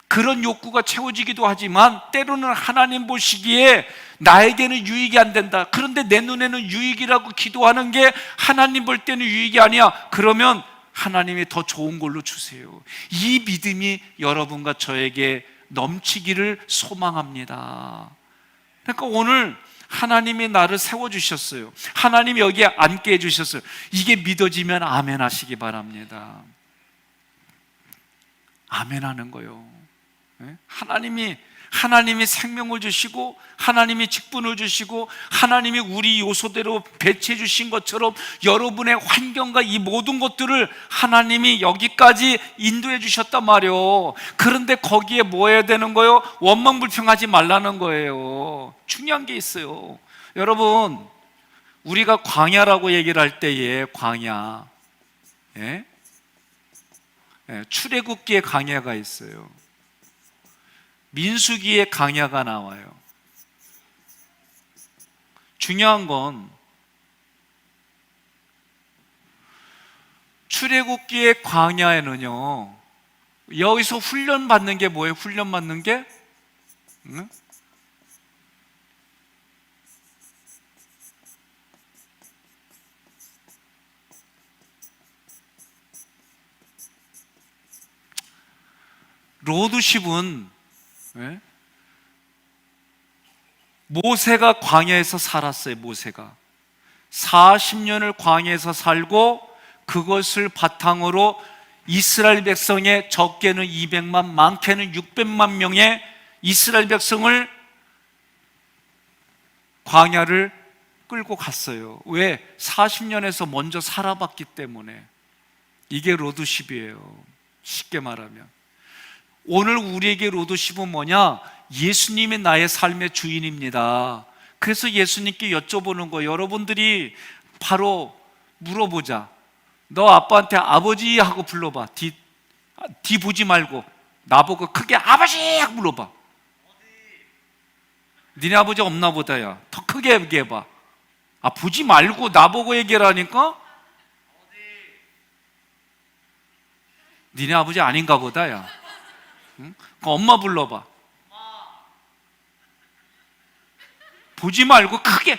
그런 욕구가 채워지기도 하지만 때로는 하나님 보시기에 나에게는 유익이 안 된다. 그런데 내 눈에는 유익이라고 기도하는 게 하나님 볼 때는 유익이 아니야. 그러면 하나님이 더 좋은 걸로 주세요. 이 믿음이 여러분과 저에게 넘치기를 소망합니다. 그러니까 오늘 하나님이 나를 세워주셨어요. 하나님이 여기에 앉게 해주셨어요. 이게 믿어지면 아멘 하시기 바랍니다. 아멘 하는 거예요. 하나님이 생명을 주시고 하나님이 직분을 주시고 하나님이 우리 요소대로 배치해 주신 것처럼 여러분의 환경과 이 모든 것들을 하나님이 여기까지 인도해 주셨단 말이에요. 그런데 거기에 뭐 해야 되는 거예요? 원망불평하지 말라는 거예요. 중요한 게 있어요. 여러분, 우리가 광야라고 얘기를 할 때에 광야, 출애굽기에 광야가 있어요. 민수기에 광야가 나와요. 중요한 건 출애굽기의 광야에는요, 여기서 훈련 받는 게 뭐예요? 훈련 받는 게? 로드십은 모세가 광야에서 살았어요. 모세가 40년을 광야에서 살고 그것을 바탕으로 이스라엘 백성의 적게는 200만, 많게는 600만 명의 이스라엘 백성을 광야를 끌고 갔어요. 왜? 40년에서 먼저 살아봤기 때문에. 이게 로드십이에요. 쉽게 말하면 오늘 우리에게 로드십은 뭐냐? 예수님이 나의 삶의 주인입니다. 그래서 예수님께 여쭤보는 거예요. 여러분들이 바로 물어보자. 너 아빠한테 아버지 하고 불러봐. 뒤 보지 말고 나보고 크게 아버지 하고 불러봐. 니네 아버지 없나 보다야. 더 크게 얘기해봐. 보지 말고 나보고 얘기하라니까? 니네 아버지 아닌가 보다야. 응? 엄마 불러봐. 보지 말고 크게.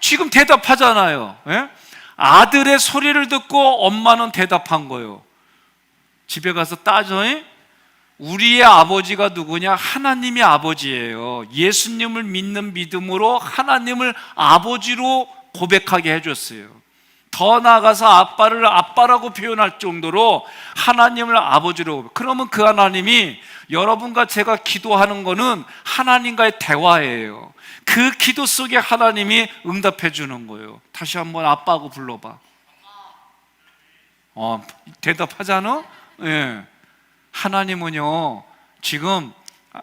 지금 대답하잖아요. 예? 아들의 소리를 듣고 엄마는 대답한 거예요. 집에 가서 따져. 우리의 아버지가 누구냐? 하나님이 아버지예요. 예수님을 믿는 믿음으로 하나님을 아버지로 고백하게 해줬어요. 더 나아가서 아빠를 아빠라고 표현할 정도로 하나님을 아버지로. 그러면 그 하나님이 여러분과 제가 기도하는 거는 하나님과의 대화예요. 그 기도 속에 하나님이 응답해 주는 거예요. 다시 한번 아빠하고 불러봐. 대답하잖아? 예. 하나님은요, 지금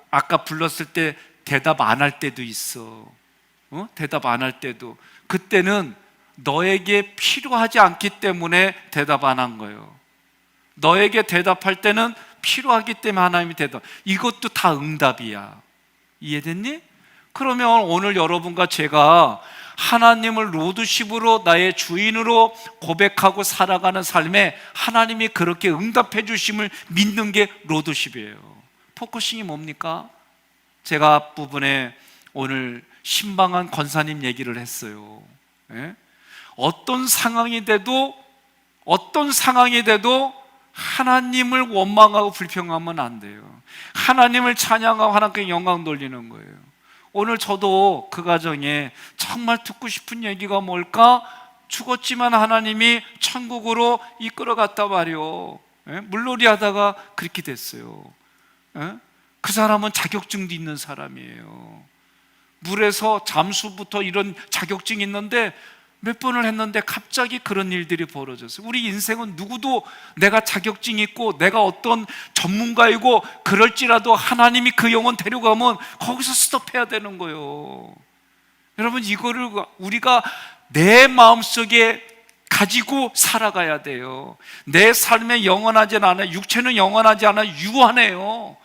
아까 불렀을 때 대답 안 할 때도 있어. 대답 안 할 때도. 그때는 너에게 필요하지 않기 때문에 대답 안 한 거예요. 너에게 대답할 때는 필요하기 때문에 하나님이 대답. 이것도 다 응답이야. 이해됐니? 그러면 오늘 여러분과 제가 하나님을 로드십으로 나의 주인으로 고백하고 살아가는 삶에 하나님이 그렇게 응답해 주심을 믿는 게 로드십이에요. 포커싱이 뭡니까? 제가 앞부분에 오늘 신방한 권사님 얘기를 했어요. 예? 어떤 상황이 돼도 하나님을 원망하고 불평하면 안 돼요. 하나님을 찬양하고 하나님께 영광 돌리는 거예요. 오늘 저도 그 가정에 정말 듣고 싶은 얘기가 뭘까? 죽었지만 하나님이 천국으로 이끌어갔다 말이요. 물놀이 하다가 그렇게 됐어요. 그 사람은 자격증도 있는 사람이에요. 물에서 잠수부터 이런 자격증이 있는데 몇 번을 했는데 갑자기 그런 일들이 벌어졌어요. 우리 인생은 누구도 내가 자격증이 있고 내가 어떤 전문가이고 그럴지라도 하나님이 그 영혼 데려가면 거기서 스톱해야 되는 거예요. 여러분, 이거를 우리가 내 마음속에 가지고 살아가야 돼요. 내 삶에 영원하지 않아요. 육체는 영원하지 않아요. 유한해요.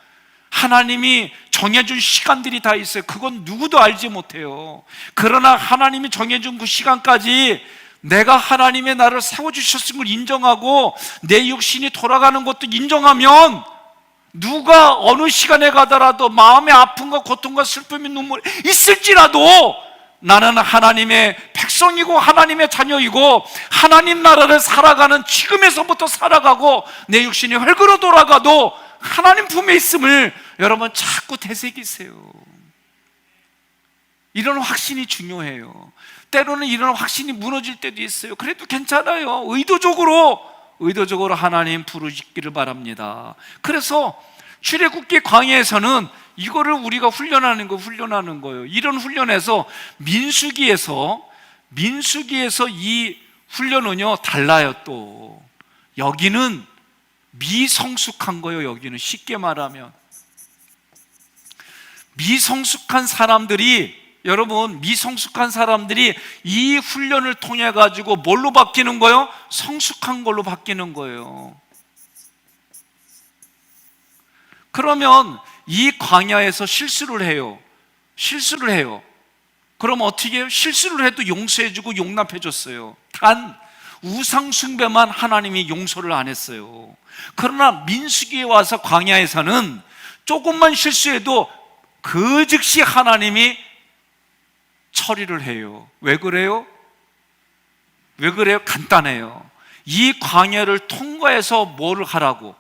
하나님이 정해준 시간들이 다 있어요. 그건 누구도 알지 못해요. 그러나 하나님이 정해준 그 시간까지 내가 하나님의 나를 세워주셨음을 인정하고 내 육신이 돌아가는 것도 인정하면 누가 어느 시간에 가더라도 마음의 아픔과 고통과 슬픔이 눈물이 있을지라도 나는 하나님의 백성이고 하나님의 자녀이고 하나님 나라를 살아가는 지금에서부터 살아가고 내 육신이 흙으로 돌아가도 하나님 품에 있음을 여러분 자꾸 되새기세요. 이런 확신이 중요해요. 때로는 이런 확신이 무너질 때도 있어요. 그래도 괜찮아요. 의도적으로 하나님 부르시기를 바랍니다. 그래서 출애굽기 광야에서는 이거를 우리가 훈련하는 거예요. 이런 훈련에서 민수기에서 이 훈련은요 달라요. 또 여기는 미성숙한 거예요. 여기는 쉽게 말하면 미성숙한 사람들이 이 훈련을 통해 가지고 뭘로 바뀌는 거예요? 성숙한 걸로 바뀌는 거예요. 그러면 이 광야에서 실수를 해요. 그럼 어떻게 해요? 실수를 해도 용서해주고 용납해줬어요. 단 우상 숭배만 하나님이 용서를 안 했어요. 그러나 민수기에 와서 광야에서는 조금만 실수해도 그 즉시 하나님이 처리를 해요. 왜 그래요? 간단해요. 이 광야를 통과해서 뭐를 하라고?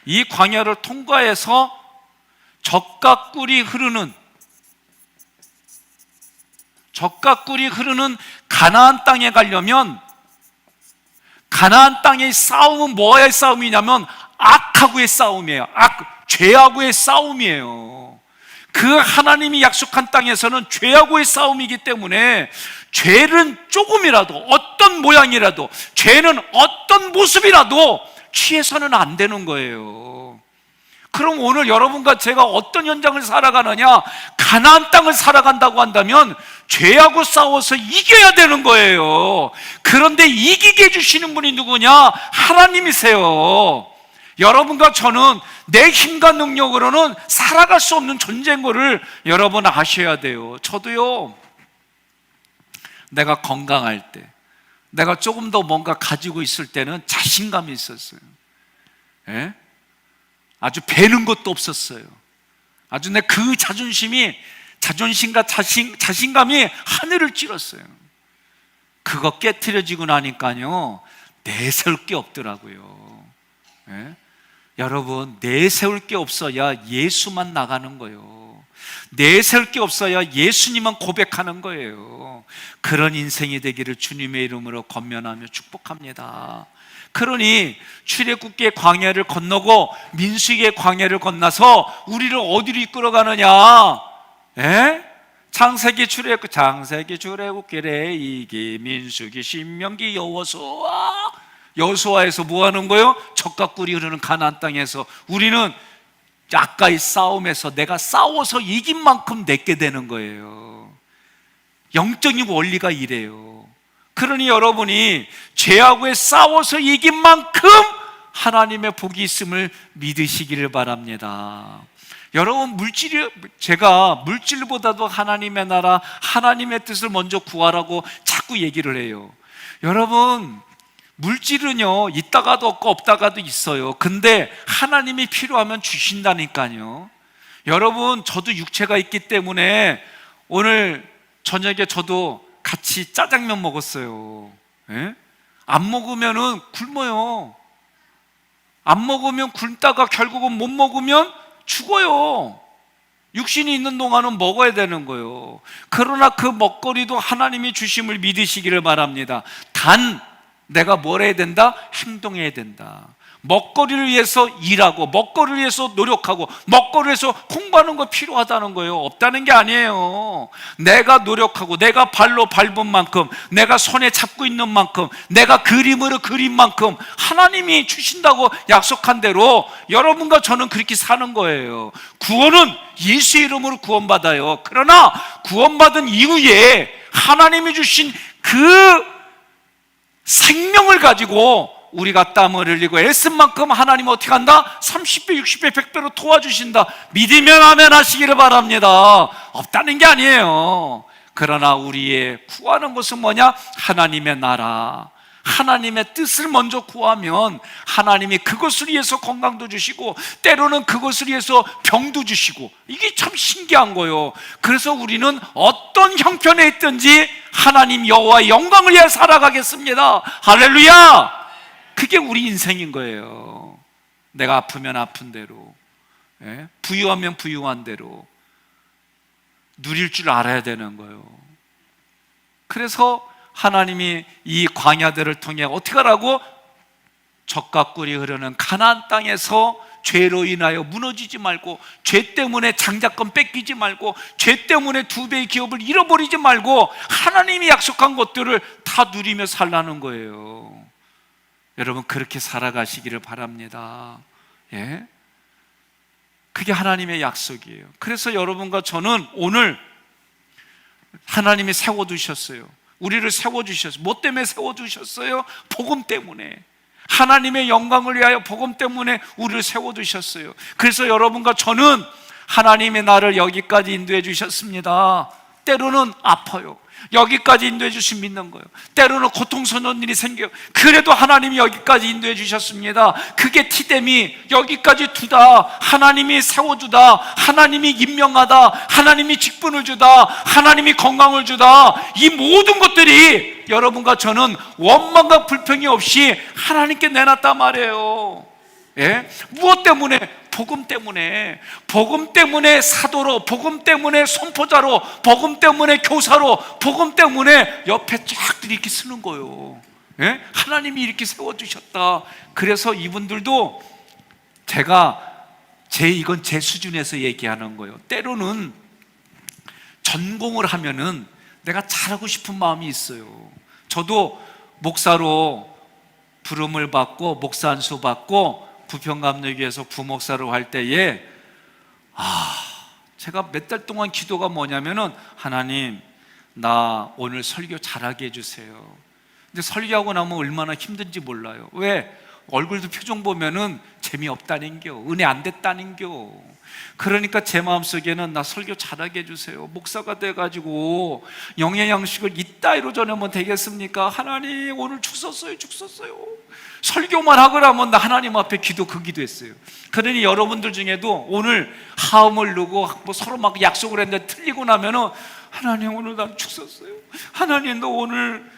이 광야를 통과해서 젖과 꿀이 흐르는 젖과 꿀이 흐르는 가나안 땅에 가려면, 가나안 땅의 싸움은 뭐의 싸움이냐면 악하고의 싸움이에요. 죄하고의 싸움이에요. 그 하나님이 약속한 땅에서는 죄하고의 싸움이기 때문에 죄는 조금이라도, 어떤 모양이라도, 죄는 어떤 모습이라도 취해서는 안 되는 거예요. 그럼 오늘 여러분과 제가 어떤 현장을 살아가느냐? 가나안 땅을 살아간다고 한다면 죄하고 싸워서 이겨야 되는 거예요. 그런데 이기게 해주시는 분이 누구냐? 하나님이세요. 여러분과 저는 내 힘과 능력으로는 살아갈 수 없는 존재인 것을 여러분 아셔야 돼요. 저도요, 내가 건강할 때, 내가 조금 더 뭔가 가지고 있을 때는 자신감이 있었어요. 예? 아주 배는 것도 없었어요. 아주 내 그 자존심과 자신감이 하늘을 찌렀어요. 그거 깨트려지고 나니까요, 내세울 게 없더라고요. 예? 여러분, 내세울 게 없어야 예수만 나가는 거예요. 내세울 게 없어야 예수님만 고백하는 거예요. 그런 인생이 되기를 주님의 이름으로 권면하며 축복합니다. 그러니 출애굽기의 광야를 건너고 민수기의 광야를 건너서 우리를 어디로 이끌어가느냐? 창세기, 출애굽기, 레위기, 민수기, 신명기, 여호수아에서 뭐 하는 거예요? 젖과 꿀이 흐르는 가나안 땅에서 우리는 아까의 싸움에서 내가 싸워서 이긴 만큼 내게 되는 거예요. 영적인 원리가 이래요. 그러니 여러분이 죄하고의 싸워서 이긴 만큼 하나님의 복이 있음을 믿으시기를 바랍니다. 여러분, 제가 물질보다도 하나님의 나라, 하나님의 뜻을 먼저 구하라고 자꾸 얘기를 해요. 여러분, 물질은요, 있다가도 없고 없다가도 있어요. 근데 하나님이 필요하면 주신다니까요. 여러분, 저도 육체가 있기 때문에 오늘 저녁에 저도 같이 짜장면 먹었어요. 예? 안 먹으면은 굶어요. 안 먹으면 굶다가 결국은 못 먹으면 죽어요. 육신이 있는 동안은 먹어야 되는 거예요. 그러나 그 먹거리도 하나님이 주심을 믿으시기를 바랍니다. 단 내가 뭘 해야 된다? 행동해야 된다. 먹거리를 위해서 일하고, 먹거리를 위해서 노력하고, 먹거리를 위해서 공부하는 거 필요하다는 거예요. 없다는 게 아니에요. 내가 노력하고, 내가 발로 밟은 만큼, 내가 손에 잡고 있는 만큼, 내가 그림으로 그린 만큼 하나님이 주신다고 약속한 대로 여러분과 저는 그렇게 사는 거예요. 구원은 예수의 이름으로 구원받아요. 그러나 구원받은 이후에 하나님이 주신 그 생명을 가지고 우리가 땀을 흘리고 애쓴 만큼 하나님 어떻게 한다? 30배, 60배, 100배로 도와주신다. 믿으면 아멘 하시기를 바랍니다. 없다는 게 아니에요. 그러나 우리의 구하는 것은 뭐냐? 하나님의 나라, 하나님의 뜻을 먼저 구하면 하나님이 그것을 위해서 건강도 주시고 때로는 그것을 위해서 병도 주시고, 이게 참 신기한 거예요. 그래서 우리는 어떤 형편에 있든지 하나님 여호와의 영광을 위해 살아가겠습니다. 할렐루야! 그게 우리 인생인 거예요. 내가 아프면 아픈 대로, 부유하면 부유한 대로 누릴 줄 알아야 되는 거예요. 그래서 하나님이 이 광야들을 통해 어떻게 하라고? 젖과 꿀이 흐르는 가나안 땅에서 죄로 인하여 무너지지 말고, 죄 때문에 장자권 뺏기지 말고, 죄 때문에 2배의 기업을 잃어버리지 말고 하나님이 약속한 것들을 다 누리며 살라는 거예요. 여러분, 그렇게 살아가시기를 바랍니다. 예? 그게 하나님의 약속이에요. 그래서 여러분과 저는 오늘 하나님이 세워두셨어요. 우리를 세워주셨어요. 뭐 때문에 세워두셨어요? 복음 때문에. 하나님의 영광을 위하여 복음 때문에 우리를 세워두셨어요. 그래서 여러분과 저는 하나님의 나를 여기까지 인도해 주셨습니다. 때로는 아파요. 여기까지 인도해 주신 믿는 거예요. 때로는 고통스러운 일이 생겨요. 그래도 하나님이 여기까지 인도해 주셨습니다. 그게 티뎀이 여기까지 두다, 하나님이 세워주다, 하나님이 임명하다, 하나님이 직분을 주다, 하나님이 건강을 주다, 이 모든 것들이 여러분과 저는 원망과 불평이 없이 하나님께 내놨단 말이에요. 예? 무엇 때문에? 복음 때문에 사도로, 복음 때문에 선포자로, 복음 때문에 교사로, 복음 때문에 옆에 쫙 이렇게 쓰는 거예요. 예? 하나님이 이렇게 세워주셨다. 그래서 이분들도 이건 제 수준에서 얘기하는 거예요. 때로는 전공을 하면은 내가 잘하고 싶은 마음이 있어요. 저도 목사로 부름을 받고 목사 안수 받고 부평감리교회에서 부목사로 할 때에 제가 몇 달 동안 기도가 뭐냐면은 하나님, 나 오늘 설교 잘하게 해주세요. 근데 설교하고 나면 얼마나 힘든지 몰라요. 왜? 얼굴도 표정 보면은 재미없다는겨, 은혜 안 됐다는겨. 그러니까 제 마음속에는 나 설교 잘하게 해주세요. 목사가 돼가지고 영의 양식을 이따위로 전하면 되겠습니까? 하나님, 오늘 죽 썼어요. 설교만 하거라면 나 하나님 앞에 기도했어요. 그러니 여러분들 중에도 오늘 하음을 누고 뭐 서로 막 약속을 했는데 틀리고 나면은 하나님, 오늘 난 죽 썼어요. 하나님, 너 오늘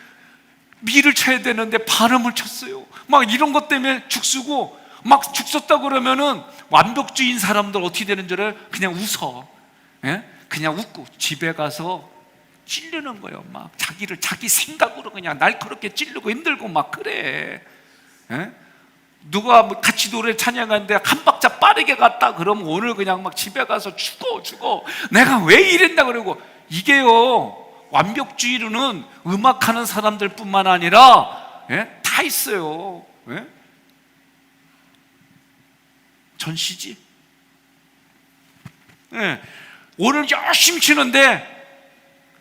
미를 쳐야 되는데 발음을 쳤어요. 막 이런 것 때문에 죽쓰고 막 죽었다 그러면은 완벽주의인 사람들 어떻게 되는 줄 알아요? 그냥 웃어. 예? 그냥 웃고 집에 가서 찌르는 거예요. 막 자기 생각으로 그냥 날카롭게 찌르고 힘들고 막 그래. 예? 누가 뭐 같이 노래 찬양하는데 한 박자 빠르게 갔다 그러면 오늘 그냥 막 집에 가서 죽어. 내가 왜 이랬나 그러고. 이게요, 완벽주의로는 음악하는 사람들 뿐만 아니라 다 있어요. 전시지? 오늘 열심히 치는데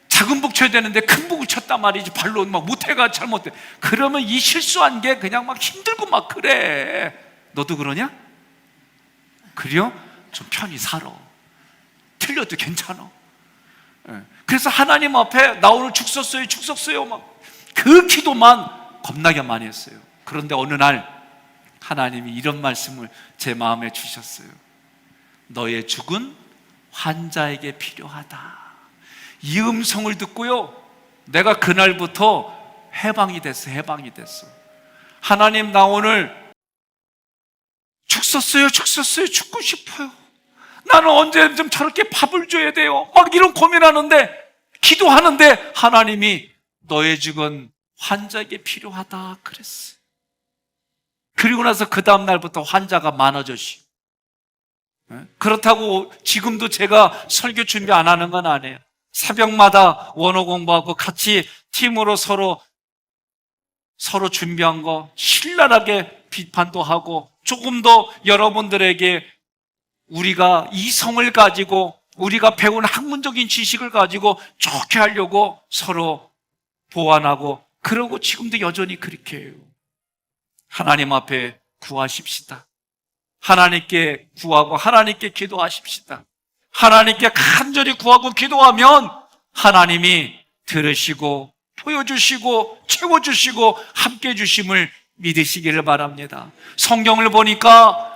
작은 북 쳐야 되는데 큰 북을 쳤단 말이지. 발로 막 못해가 잘못해. 그러면 이 실수한 게 그냥 막 힘들고 막 그래. 너도 그러냐? 그래요? 좀 편히 살아. 틀려도 괜찮아. 그래서 하나님 앞에 나 오늘 죽 썼어요 막 그 기도만 겁나게 많이 했어요. 그런데 어느 날 하나님이 이런 말씀을 제 마음에 주셨어요. 너의 죽은 환자에게 필요하다. 이 음성을 듣고요, 내가 그날부터 해방이 됐어. 하나님, 나 오늘 죽 썼어요. 죽고 싶어요. 나는 언제 좀 저렇게 밥을 줘야 돼요. 막 이런 고민하는데, 기도하는데 하나님이 너의 죽은 환자에게 필요하다 그랬어요. 그리고 나서 그 다음 날부터 환자가 많아졌어요. 그렇다고 지금도 제가 설교 준비 안 하는 건 아니에요. 새벽마다 원어 공부하고 같이 팀으로 서로 준비한 거 신랄하게 비판도 하고, 조금 더 여러분들에게 우리가 이성을 가지고 우리가 배운 학문적인 지식을 가지고 좋게 하려고 서로 보완하고, 그러고 지금도 여전히 그렇게 해요. 하나님 앞에 구하십시다. 하나님께 구하고 하나님께 기도하십시다. 하나님께 간절히 구하고 기도하면 하나님이 들으시고 보여주시고 채워주시고 함께해 주심을 믿으시기를 바랍니다. 성경을 보니까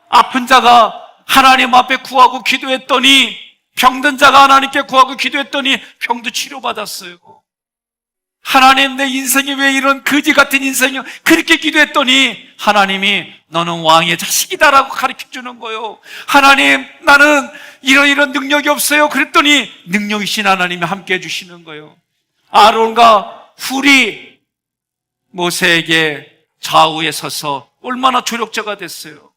아픈 자가 하나님 앞에 구하고 기도했더니, 병든 자가 하나님께 구하고 기도했더니 병도 치료받았어요. 하나님, 내 인생이 왜 이런 거지 같은 인생이야? 그렇게 기도했더니 하나님이 너는 왕의 자식이다라고 가르쳐주는 거예요. 하나님, 나는 이런 능력이 없어요. 그랬더니 능력이신 하나님이 함께 해주시는 거예요. 아론과 훌이 모세에게 좌우에 서서 얼마나 조력자가 됐어요.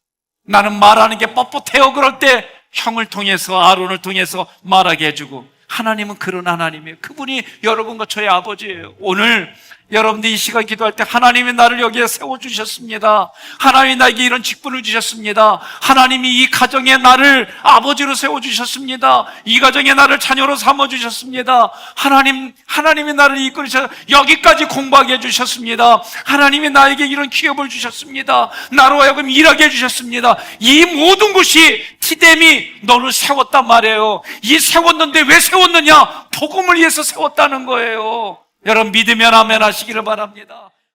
나는 말하는 게 뻣뻣해요. 그럴 때 형을 통해서, 아론을 통해서 말하게 해주고, 하나님은 그런 하나님이에요. 그분이 여러분과 저의 아버지예요. 오늘 여러분들이 이 시간 기도할 때 하나님이 나를 여기에 세워주셨습니다. 하나님이 나에게 이런 직분을 주셨습니다. 하나님이 이 가정에 나를 아버지로 세워주셨습니다. 이 가정에 나를 자녀로 삼아주셨습니다. 하나님이 나를 이끌으셔서 여기까지 공부하게 해주셨습니다. 하나님이 나에게 이런 기업을 주셨습니다. 나로 하여금 일하게 해주셨습니다. 이 모든 것이 티뎀이 너를 세웠단 말이에요. 이 세웠는데 왜 세웠느냐? 복음을 위해서 세웠다는 거예요. 여러분, 믿으면 아멘 하시기를 바랍니다.